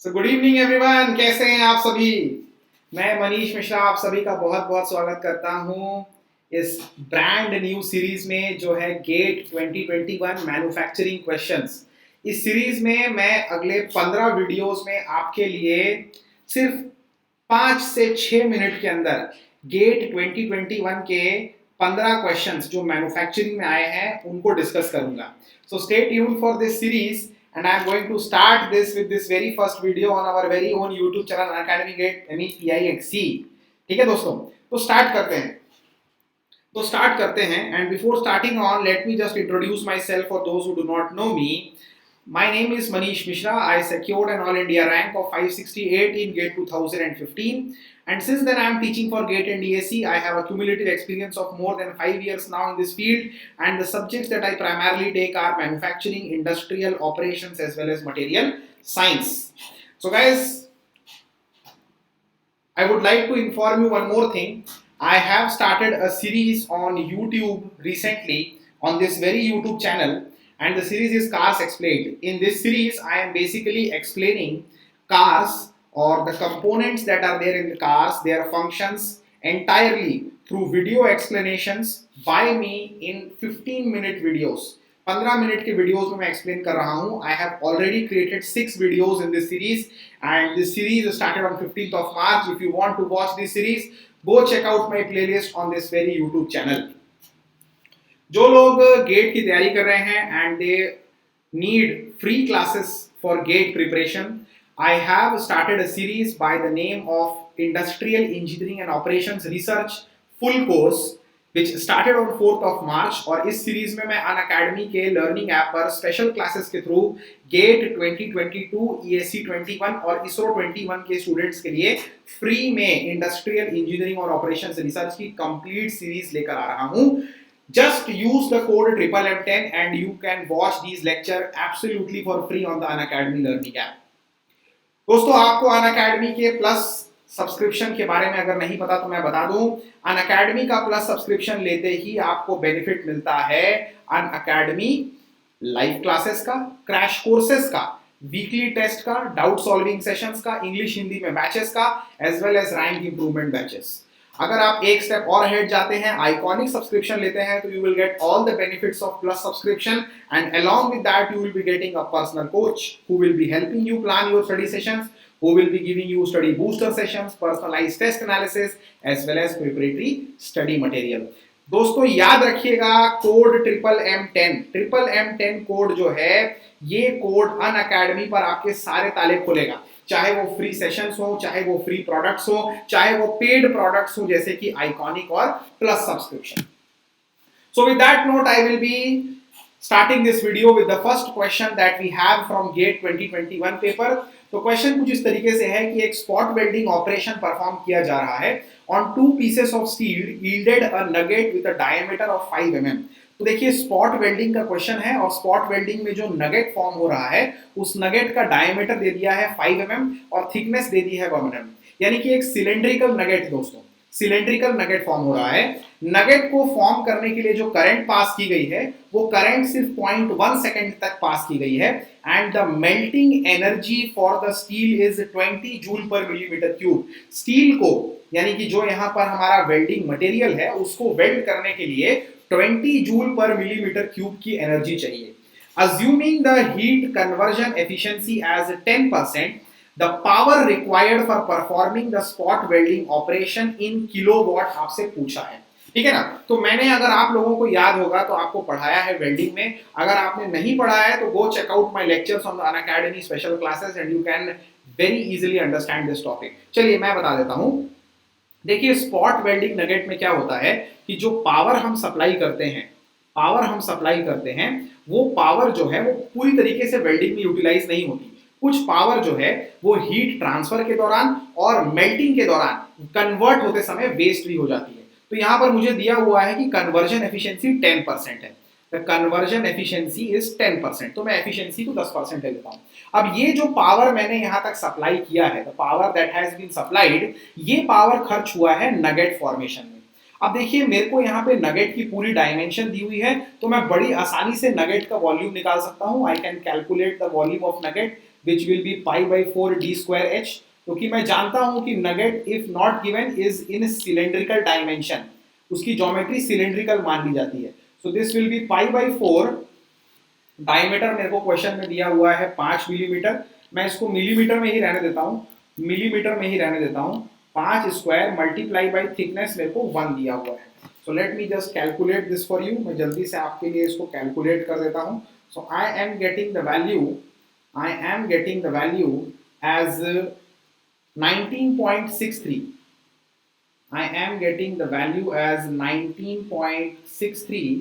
So good evening everyone, कैसे हैं आप सभी। मैं मनीष मिश्रा आप सभी का बहुत बहुत स्वागत करता हूं इस ब्रांड न्यू सीरीज में जो है गेट 2021 मैन्युफैक्चरिंग क्वेश्चंस। इस सीरीज में मैं अगले 15 वीडियोस में आपके लिए सिर्फ 5 से 6 मिनट के अंदर गेट 2021 के 15 क्वेश्चंस जो मैन्युफैक्चरिंग में आए हैं उनको डिस्कस करूंगा। So stay tuned for this series and I am going to start this with this very first video on our very own YouTube channel Unacademy Gate MEPIXC। ठीक है दोस्तों, तो स्टार्ट करते हैं and before starting on let me just introduce my self for those who do not know me. My name is Manish Mishra. I secured an All India rank of 568 in GATE 2015, and since then I am teaching for GATE and DSE. I have a cumulative experience of more than 5 years now in this field, and the subjects that I primarily take are manufacturing, industrial operations, as well as material science. So guys, I would like to inform you one more thing. I have started a series on YouTube recently on this very YouTube channel, and the series is Cars Explained. In this series, I am basically explaining cars or the components that are there in the cars, their functions entirely through video explanations by me in 15-minute videos. 15 minute के videos में मैं explain कर रहा हूं। I have already created 6 videos in this series and this series started on 15th of March. If you want to watch this series, go check out my playlist on this very YouTube channel. जो लोग gate की तैयारी कर रहे हैं and they need free classes for GATE preparation, I have started a series by the name of industrial engineering and operations research full course which started on 4th of March। और इस series में मैं Unacademy के learning app पर special classes के through gate 2022, ESE 21 और ISRO 21 के students के लिए फ्री में इंडस्ट्रियल इंजीनियरिंग और ऑपरेशंस रिसर्च की कंप्लीट सीरीज लेकर आ रहा हूं। Just use the code MMM10 and you can watch these lecture absolutely for free on the Unacademy learning app। दोस्तों, आपको अनअकैडमी के प्लस सब्सक्रिप्शन के बारे में अगर नहीं पता तो मैं बता दूं। अनअकैडमी का प्लस सब्सक्रिप्शन लेते ही आपको बेनिफिट मिलता है अनअकैडमी लाइव क्लासेस का, क्रैश कोर्सेस का, वीकली टेस्ट का, डाउट सॉल्विंग सेशंस का, इंग्लिश हिंदी में बैचेस का, as well as rank improvement batches. अगर आप एक स्टेप और अहेड जाते हैं, आइकॉनिक सब्सक्रिप्शन लेते हैं, तो you will get all the benefits of plus subscription and along with that you will be getting a personal coach who will be helping you plan your study sessions, who will be giving you study booster sessions, personalized test analysis as well as preparatory study material। दोस्तों याद रखिएगा code MMM10 code जो है, ये code Unacademy पर आपके सारे ताले खोलेगा, चाहे वो फ्री सेशंस हो, चाहे वो फ्री प्रोडक्ट्स हो, चाहे वो पेड प्रोडक्ट्स हो जैसे कि आइकॉनिक और plus subscription. So with that note, I will be starting this video with the first question that we have from GATE 2021 paper। तो क्वेश्चन कुछ इस तरीके से है कि एक स्पॉट वेल्डिंग ऑपरेशन परफॉर्म किया जा रहा है on 2 pieces of steel yielded a nugget with a diameter of 5 mm। तो देखिए स्पॉट वेल्डिंग का क्वेश्चन है और स्पॉट वेल्डिंग में जो नगेट फॉर्म हो रहा है उस नगेट का डायमीटर दे दिया है 5 mm और थिकनेस दे दी है 1 mm, यानी कि एक सिलेंड्रिकल नगेट दोस्तों, सिलेंड्रिकल नगेट फॉर्म हो रहा है। नगेट को फॉर्म करने के लिए जो करंट पास की गई है वो करंट सिर्फ 0.1 सेकंड तक पास की गई है and the melting energy for the steel is 20 joule पर मिलीमीटर क्यूब। स्टील को यानी कि जो यहाँ पर हमारा वेल्डिंग मटेरियल है उसको वेल्ड करने के लिए 20 जूल पर मिलीमीटर क्यूब की एनर्जी चाहिए। Assuming the heat conversion efficiency as 10%, the power required for performing the spot welding operation in kilowatt आपसे पूछा है, ठीक है ना। तो मैंने अगर आप लोगों को याद होगा तो आपको पढ़ाया है वेल्डिंग में, अगर आपने नहीं पढ़ा है तो go check out my lectures on the Unacademy special classes and you can very easily understand this topic. चलिए मैं बता देता हूं। देखिए स्पॉट वेल्डिंग नगेट में क्या होता है कि जो पावर हम सप्लाई करते हैं वो पावर जो है वो पूरी तरीके से वेल्डिंग में यूटिलाइज नहीं होती। कुछ पावर जो है वो हीट ट्रांसफर के दौरान और मेल्टिंग के दौरान कन्वर्ट होते समय वेस्ट भी हो जाती है। तो यहां पर मुझे दिया हुआ है कि कन्वर्जन एफिशिएंसी 10% है, द कन्वर्जन एफिशिएंसी इज 10%, तो मैं एफिशिएंसी को 10% ले लेता हूं। अब ये जो पावर मैंने यहां तक सप्लाई किया है, the power that has been supplied, ये पावर खर्च हुआ है नगेट फॉर्मेशन में। अब देखिए मेरे को यहाँ पे नगेट की पूरी डायमेंशन दी हुई है, तो मैं बड़ी आसानी से नगेट का वॉल्यूम निकाल सकता हूँ। I can calculate the volume of nugget which will be pi by 4 D square H, क्योंकि मैं जानता हूँ कि nugget if not given is in cylindrical dimension, उसकी ज्योमेट्री सिलेंड्रिकल मान ली जाती है। So this will be pi by 4, diameter मेरे को क्वेश्चन में दिया हुआ है 5 मिलीमीटर, मैं इसको मिलीमीटर में ही रहने देता हूँ, मिलीमीटर में ही रहने देता हूँ। 5 स्क्वायर मल्टीप्लाई बाई थिकनेस मेरे को 1 दिया हुआ है। So let me just calculate this for you, मैं जल्दी से आपके लिए इसको कैलकुलेट कर देता हूँ। So I am getting the value as 19.63, I am getting the value as 19.63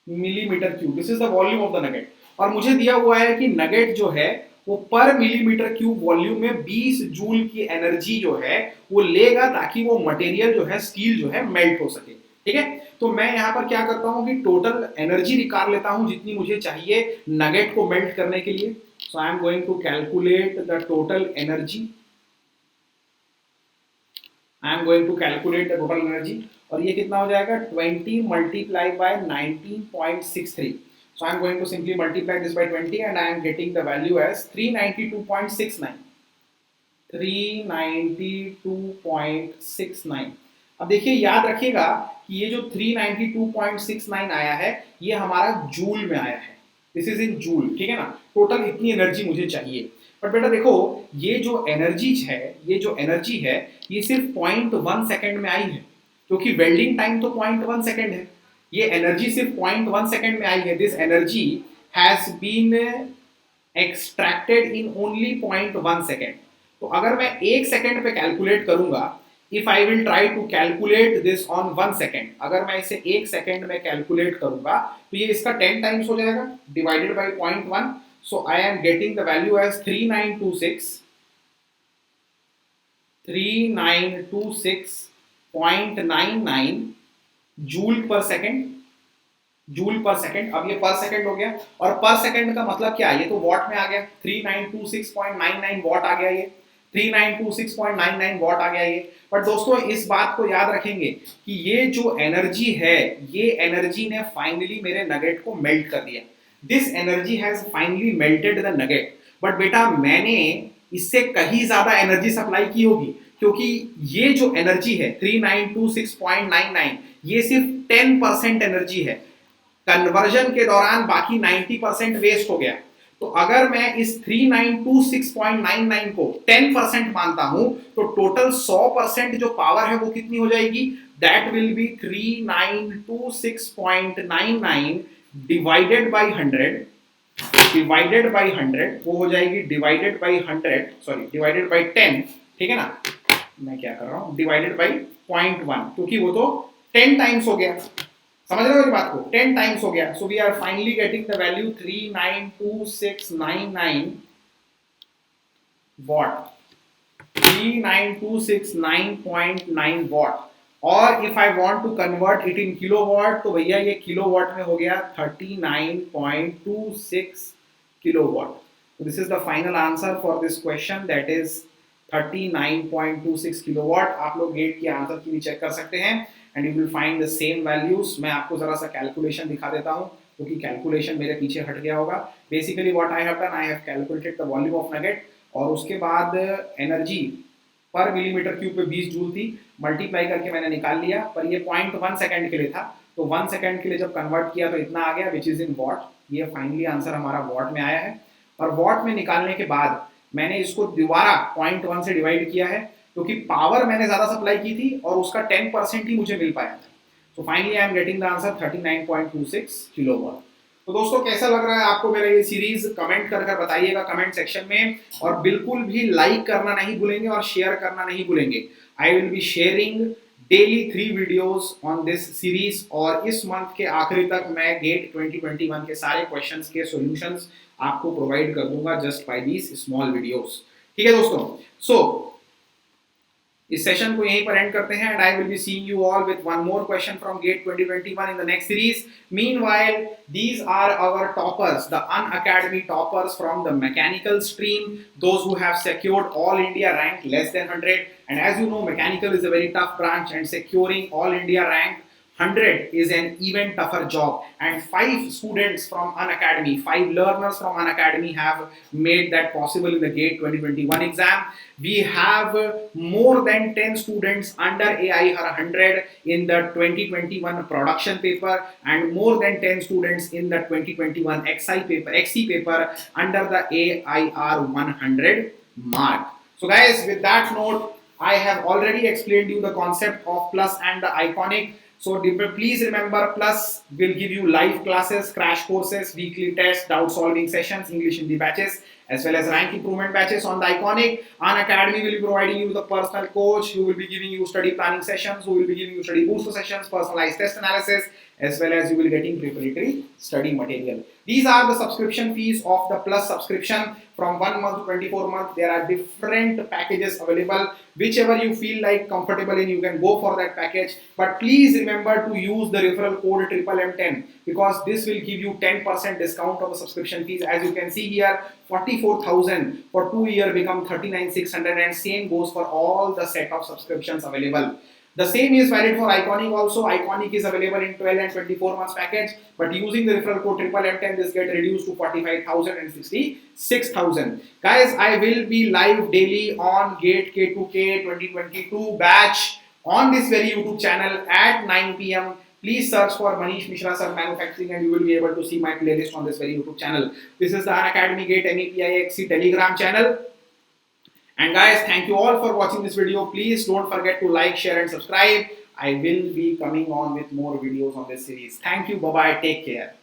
millimetre cube. This is the volume of the nugget, और मुझे दिया हुआ है कि नगेट जो है वो पर मिलीमीटर क्यूब वॉल्यूम में 20 जूल की एनर्जी जो है वो लेगा, ताकि वो मटेरियल जो है स्टील जो है मेल्ट हो सके। ठीक है, तो मैं यहाँ पर क्या करता हूँ कि टोटल एनर्जी निकाल लेता हूँ जितनी मुझे चाहिए नगेट को मेल्ट करने के लिए। So I am going to calculate the total energy, I am going to calculate the total energy, और ये कितना हो जाएगा 20 multiply by 19.63। So I am going to simply multiply this by 20 and I am getting the value as 392.69, 392.69। अब देखिए याद रखिएगा कि ये जो 392.69 आया है ये हमारा जूल में आया है, दिस इज इन जूल, ठीक है ना। टोटल इतनी एनर्जी मुझे चाहिए, पर बेटा देखो ये जो एनर्जी है ये सिर्फ 0.1 सेकंड में आई है, क्योंकि वेल्डिंग टाइम तो 0.1 सेकंड है, ये एनर्जी सिर्फ 0.1 सेकंड में आई है। This energy has been extracted in only 0.1 second. तो अगर मैं 1 सेकंड पे कैलकुलेट करूंगा, if I will try to calculate this on 1 second, अगर मैं इसे 1 सेकंड में कैलकुलेट करूंगा तो ये इसका 10 टाइम्स हो जाएगा divided by 0.1। So I am getting the value as 3926.99 joule पर सेकंड, जूल पर सेकंड। अब ये पर सेकंड हो गया, और पर सेकंड का मतलब क्या है, ये तो वॉट में आ गया, 3926.99 वॉट आ गया, ये 3926.99 वॉट आ गया ये। पर दोस्तों इस बात को याद रखेंगे कि ये जो एनर्जी है, ये एनर्जी ने फाइनली मेरे नगेट को मेल्ट कर दिया। This energy has finally melted the nugget, but बेटा मैंने इससे कहीं ज्यादा एनर्जी सप्लाई की होगी, क्योंकि ये जो एनर्जी है 3926.99 ये सिर्फ 10% एनर्जी है, कन्वर्जन के दौरान बाकी 90% वेस्ट हो गया। तो अगर मैं इस 3926.99 को 10% मानता हूं तो टोटल 100% जो पावर है वो कितनी हो जाएगी, that will be 3926.99 divided by 100, वो हो जाएगी divided by 100, sorry divided by 10, ठीक है ना, मैं क्या कर रहा हूं, डिवाइडेड बाई 0.1, क्योंकि वो तो 10 टाइम्स हो गया, समझ रहे हो मेरी बात को, 10 टाइम्स हो गया। So we are finally getting the value 39269 watt, 39269.9 watt. और if I want to convert it in kilowatt तो भैया ये किलोवाट में हो गया 39.26 kilowatt. So this is the final answer for this question, that is 39.26 kilowatt. आप लोग gate की आंसर की भी चेक कर सकते हैं and you will find the same values. मैं आपको जरा सा कैलकुलेशन दिखा देता हूं, क्योंकि कैलकुलेशन मेरे पीछे हट गया होगा। Basically what I have done, I have calculated the volume of nugget, और उसके बाद एनर्जी पर मिलीमीटर क्यूब पे 20 जूल थी, मल्टीप्लाई करके मैंने निकाल लिया, पर ये 0.1 सेकंड के लिए था, तो 1 सेकंड के लिए जब कन्वर्ट किया तो इतना आ गया, विच इज इन वॉट। ये फाइनली आंसर हमारा वॉट में आया है, और वॉट में निकालने के बाद मैंने इसको दोबारा 0.1 से डिवाइड किया है, क्योंकि पावर मैंने ज्यादा सप्लाई की थी और उसका 10% ही मुझे मिल पाया था। So finally I am getting the answer 39.26 kilowatt. तो दोस्तों कैसा लग रहा है आपको मेरा ये सीरीज, कमेंट कर बताइएगा कमेंट सेक्शन में, और बिल्कुल भी लाइक करना नहीं भूलेंगे और शेयर करना नहीं भूलेंगे। आई will be sharing daily 3 videos on this series, और इस मंथ के आखिरी तक मैं गेट 2021 के सारे क्वेश्चंस के सॉल्यूशंस आपको प्रोवाइड कर दूंगा just by these small videos. ठीक है दोस्तों, सो इस सेशन को यहीं पर एंड करते हैं, and I will be seeing you all with one more question from GATE 2021 in the next series. Meanwhile, these are our toppers, the Unacademy toppers from the mechanical stream, those who have secured all India rank less than 100. And as you know, mechanical is a very tough branch, and securing all India rank 100 is an even tougher job. And 5 students from Unacademy, 5 learners from Unacademy have made that possible in the GATE 2021 exam. We have more than 10 students under AI 100 in the 2021 production paper, and more than 10 students in the 2021 XC paper under the AIR 100 mark. So guys, with that note, I have already explained you the concept of Plus and the Iconic. So please remember, Plus will give you live classes, crash courses, weekly tests, doubt solving sessions, English Hindi batches, as well as rank improvement batches. On the Iconic, Unacademy will be providing you with a personal coach who will be giving you study planning sessions, who will be giving you study booster sessions, personalized test analysis, as well as you will getting preparatory study material. These are the subscription fees of the Plus subscription. From 1 month to 24 months, there are different packages available. Whichever you feel like comfortable in, you can go for that package. But please remember to use the referral code MMM10, because this will give you 10% discount on the subscription fees. As you can see here, 44,000 for 2 years become 39,600, and same goes for all the set of subscriptions available. The same is valid for Iconic also. Iconic is available in 12 and 24 months package, but using the referral code MMM10, this get reduced to 45,000 and 66,000. Guys, I will be live daily on GATE K2K 2022 batch on this very YouTube channel at 9 p.m. Please search for Manish Mishra Sir Manufacturing, and you will be able to see my playlist on this very YouTube channel. This is the Unacademy GATE MEPIXC Telegram channel. And guys, thank you all for watching this video. Please don't forget to like, share and subscribe. I will be coming on with more videos on this series. Thank you. Bye-bye. Take care.